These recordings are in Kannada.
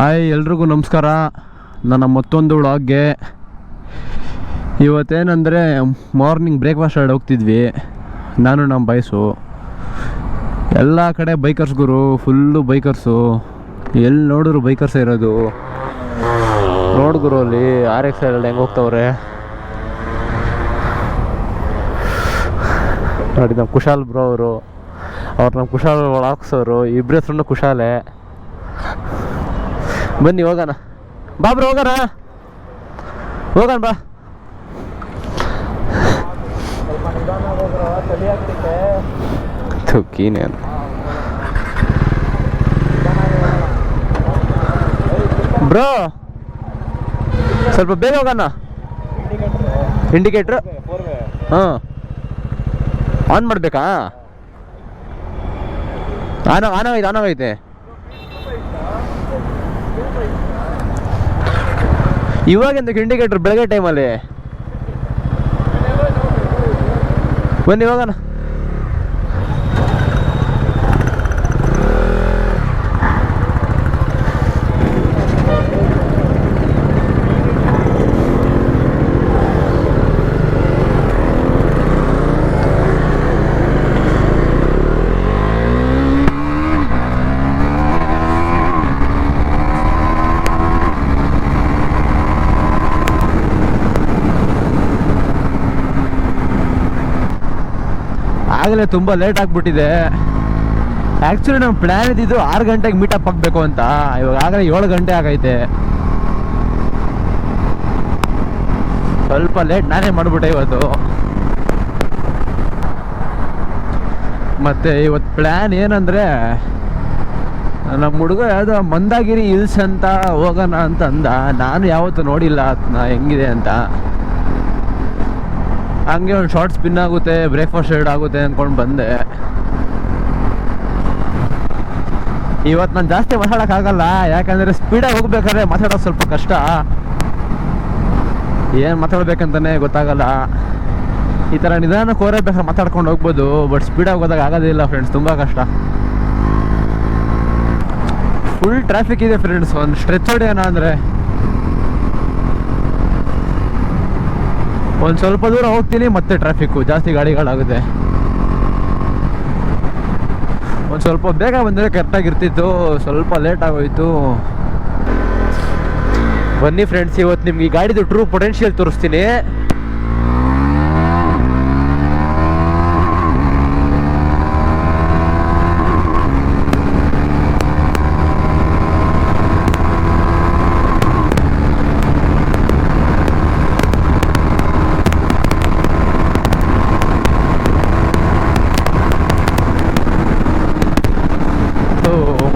ಹಾಯ್ ಎಲ್ರಿಗೂ ನಮಸ್ಕಾರ. ನನ್ನ ಮತ್ತೊಂದು ವ್ಲಾಗ್ಗೆ. ಇವತ್ತೇನೆಂದರೆ ಮಾರ್ನಿಂಗ್ ಬ್ರೇಕ್ಫಾಸ್ಟ್ ಆಡಿ ಹೋಗ್ತಿದ್ವಿ ನಾನು ನಮ್ಮ ಬಾಯ್ಸು. ಎಲ್ಲ ಕಡೆ ಬೈಕರ್ಸ್ ಗುರು, ಫುಲ್ಲು ಬೈಕರ್ಸು, ಎಲ್ಲಿ ನೋಡಿದ್ರು ಬೈಕರ್ಸೇ ಇರೋದು. ನೋಡಿದ್ರು ಅಲ್ಲಿ RX ಅಲ್ಲಿ ಹೆಂಗೆ ಹೋಗ್ತವ್ರೆ ನೋಡಿ. ನಮ್ಮ ಕುಶಾಲ್ ಬ್ರೋ ಅವರು ನಮ್ಮ ಕುಶಾಲ್ ಹಾಕ್ಸೋರು, ಇಬ್ಬರ ಹೆಸ್ರು ಕುಶಾಲೆ. ಬನ್ನಿ ಹೋಗೋಣ, ಬಾ ಬ್ರೋ ಹೋಗೋಣ ಬಾ. ತುಕ್ಕೀನೇನು ಬ್ರೋ, ಸ್ವಲ್ಪ ಬೇಗ ಹೋಗೋಣ. ಇಂಡಿಕೇಟ್ರ್ ಹಾಂ ಆನ್ ಮಾಡಬೇಕಾ? ಆನ್ ಆಗೈತೆ. ಇವಾಗ ಎಂತಕ್ಕೆ ಇಂಡಿಕೇಟರ್? ಬೆಳಗ್ಗೆ ಟೈಮಲ್ಲಿ ಬನ್ನಿ ಹೋಗೋಣ. ಆಗಲೇ ತುಂಬ ಲೇಟ್ ಆಗಿಬಿಟ್ಟಿದೆ. ಆ್ಯಕ್ಚುಲಿ ನಮ್ಮ ಪ್ಲ್ಯಾನ್ ಇದ್ದಿದ್ದು 6 ಗಂಟೆಗೆ ಮೀಟಪ್ ಆಗಬೇಕು ಅಂತ. ಇವಾಗ ಆಗಲೇ 7 ಗಂಟೆ ಆಗೈತೆ. ಸ್ವಲ್ಪ ಲೇಟ್ ನಾನೇ ಮಾಡಿಬಿಟ್ಟೆ ಇವತ್ತು. ಮತ್ತು ಇವತ್ತು ಪ್ಲ್ಯಾನ್ ಏನಂದರೆ, ನಮ್ಮ ಹುಡುಗ ಯಾವುದೋ ಮಂದಾಗಿರಿ ಹಿಲ್ಸ್ ಅಂತ ಹೋಗೋಣ ಅಂತ ಅಂದ. ನಾನು ಯಾವತ್ತೂ ನೋಡಿಲ್ಲ ಅದನ್ನ ಹೆಂಗಿದೆ ಅಂತ. ಹಂಗೆ ಒಂದು ಶಾರ್ಟ್ ಸ್ಪಿನ್ ಆಗುತ್ತೆ, ಬ್ರೇಕ್ಫಾಸ್ಟ್ ರೆಡಿ ಆಗುತ್ತೆ ಅಂದ್ಕೊಂಡು ಬಂದೆ. ಇವತ್ತು ನಾನು ಜಾಸ್ತಿ ಮಾತಾಡೋಕ್ಕಾಗಲ್ಲ, ಯಾಕಂದರೆ ಸ್ಪೀಡಾಗಿ ಹೋಗ್ಬೇಕಾದ್ರೆ ಮಾತಾಡೋದು ಸ್ವಲ್ಪ ಕಷ್ಟ. ಏನು ಮಾತಾಡ್ಬೇಕಂತಲೇ ಗೊತ್ತಾಗಲ್ಲ. ಈ ಥರ ನಿಧಾನಕ್ಕೆ ಹೋಗ್ಬೇಕಾದ್ರೆ ಮಾತಾಡ್ಕೊಂಡು ಹೋಗ್ಬೋದು, ಬಟ್ ಸ್ಪೀಡಾಗಿ ಹೋದಾಗ ಆಗೋದಿಲ್ಲ ಫ್ರೆಂಡ್ಸ್, ತುಂಬ ಕಷ್ಟ. ಫುಲ್ ಟ್ರಾಫಿಕ್ ಇದೆ ಫ್ರೆಂಡ್ಸ್. ಒಂದು ಸ್ಟ್ರೆಚ್ ಹೊಡೆಯೋಣ ಅಂದರೆ ಒಂದು ಸ್ವಲ್ಪ ದೂರ ಹೋಗ್ತೀನಿ, ಮತ್ತೆ ಟ್ರಾಫಿಕ್ಕು, ಜಾಸ್ತಿ ಗಾಡಿಗಳಾಗುತ್ತೆ. ಒಂದು ಸ್ವಲ್ಪ ಬೇಗ ಬಂದರೆ ಕರೆಕ್ಟಾಗಿರ್ತಿತ್ತು, ಸ್ವಲ್ಪ ಲೇಟ್ ಆಗೋಯ್ತು. ಬನ್ನಿ ಫ್ರೆಂಡ್ಸ್, ಇವತ್ತು ನಿಮ್ಗೆ ಈ ಗಾಡಿದು ಟ್ರೂ ಪೊಟೆನ್ಷಿಯಲ್ ತೋರಿಸ್ತೀನಿ.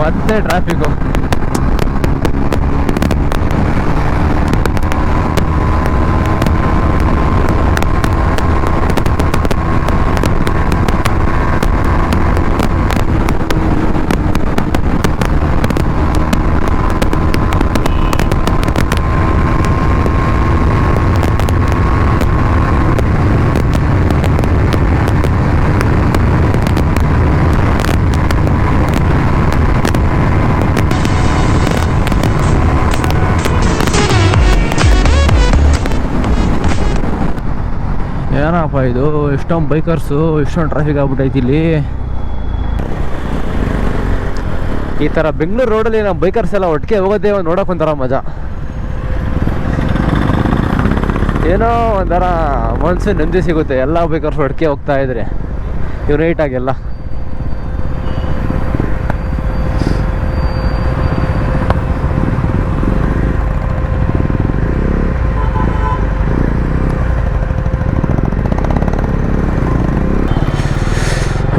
ಮತ್ತೆ ಟ್ರಾಫಿಕ್ಕು. ಏನಪ್ಪ ಇದು, ಇಷ್ಟೊಂದು ಬೈಕರ್ಸು, ಇಷ್ಟೊಂದು ಟ್ರಾಫಿಕ್ ಆಗ್ಬಿಟ್ಟೈತಿ ಇಲ್ಲಿ. ಈ ಥರ ಬೆಂಗಳೂರು ರೋಡಲ್ಲಿ ನಮ್ಮ ಬೈಕರ್ಸ್ ಎಲ್ಲ ಒಟ್ಟಿಗೆ ಹೋಗೋದೇ ನೋಡೋಕೆ ಒಂಥರ ಮಜಾ. ಏನೋ ಒಂಥರ ಮನಸ್ಸು ನೆಮ್ಮದಿ ಸಿಗುತ್ತೆ ಎಲ್ಲ ಬೈಕರ್ಸ್ ಒಟ್ಟಿಗೆ ಹೋಗ್ತಾ ಇದ್ರೆ ಯುನೈಟಾಗೆಲ್ಲ.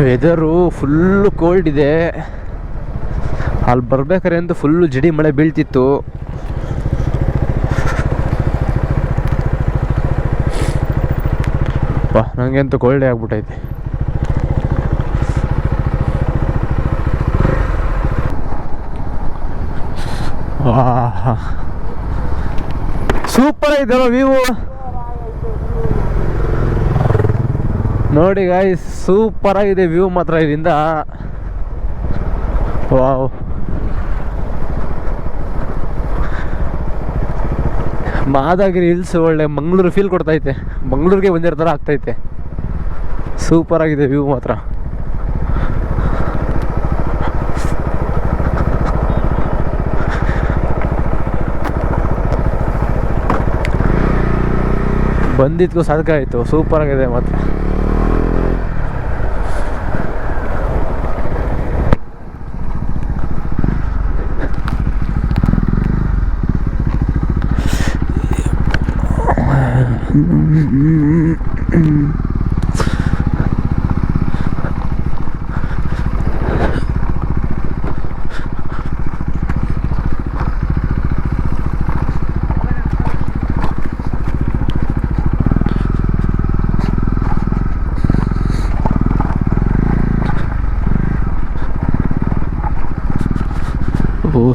ವೆದರು ಫುಲ್ಲು ಕೋಲ್ಡ್ ಇದೆ. ಅಲ್ಲಿ ಬರ್ಬೇಕಾರೆ ಅಂತೂ ಫುಲ್ಲು ಜಡಿ ಮಳೆ ಬೀಳ್ತಿತ್ತು. ನನಗೆ ಅಂತೂ ಕೋಲ್ಡೇ ಆಗ್ಬಿಟ್ಟೈತೆ. ಸೂಪರ್ ಐತಲ್ಲ ವ್ಯೂ ನೋಡಿ ಗಾಯ್ಸ್, ಸೂಪರ್ ಆಗಿದೆ ವ್ಯೂ ಮಾತ್ರ ಇದರಿಂದ. ವಾವ್, ಮಾದಾಗಿರಿ ಹಿಲ್ಸ್ ಒಳ್ಳೆ ಮಂಗಳೂರು ಫೀಲ್ ಕೊಡ್ತೈತೆ, ಮಂಗಳೂರಿಗೆ ಬಂದಿರೋ ಥರ ಆಗ್ತೈತೆ. ಸೂಪರ್ ಆಗಿದೆ ವ್ಯೂ ಮಾತ್ರ. ಬಂದಿದ್ಗೂ ಸಾಧಕ ಆಯಿತು, ಸೂಪರ್ ಆಗಿದೆ ಮಾತ್ರ.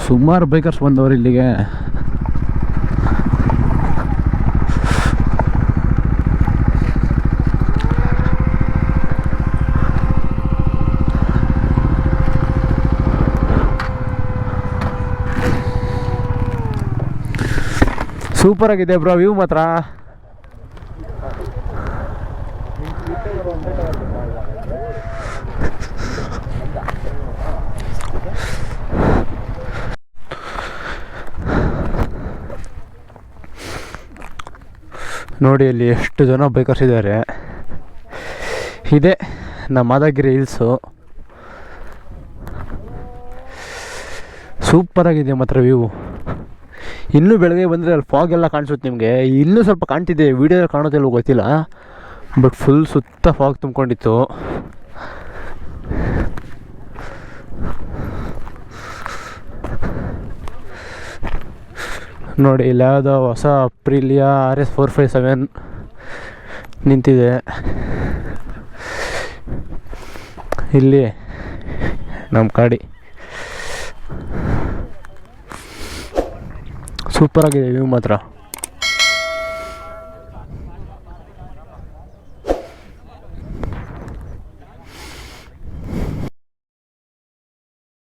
ಸುಮಾರು ಬೈಕರ್ಸ್ ಬಂದವರು ಇಲ್ಲಿಗೆ. ಸೂಪರ್ ಆಗಿದೆ ಬ್ರೋ ವ್ಯೂ ಮಾತ್ರ. ನೋಡಿ ಅಲ್ಲಿ ಎಷ್ಟು ಜನ ಬೈಕರ್ಸ್ ಇದ್ದಾರೆ. ಇದೆ ನಮ್ಮ ಮಾದಾಗಿರಿ ಹಿಲ್ಸು. ಸೂಪರಾಗಿದೆ ಮಾತ್ರ ವ್ಯೂ. ಇನ್ನೂ ಬೆಳಗ್ಗೆ ಬಂದರೆ ಅಲ್ಲಿ ಫಾಗ್ ಎಲ್ಲ ಕಾಣಿಸುತ್ತೆ ನಿಮಗೆ. ಇನ್ನೂ ಸ್ವಲ್ಪ ಕಾಣ್ತಿದೆ, ವೀಡಿಯೋದಲ್ಲಿ ಕಾಣೋದಿಲ್ಲ ಗೊತ್ತಿಲ್ಲ, ಬಟ್ ಫುಲ್ ಸುತ್ತ ಫಾಗ್ ತುಂಬ್ಕೊಂಡಿತ್ತು. ನೋಡಿ ಇಲ್ಲಿ ಯಾವುದೋ ಹೊಸ ಅಪ್ರಿಲಿಯಾ RS 457 ನಿಂತಿದೆ. ಇಲ್ಲಿ ನಮ್ಮ ಗಾಡಿ ಸೂಪರಾಗಿದೆ ವ್ಯೂ ಮಾತ್ರ.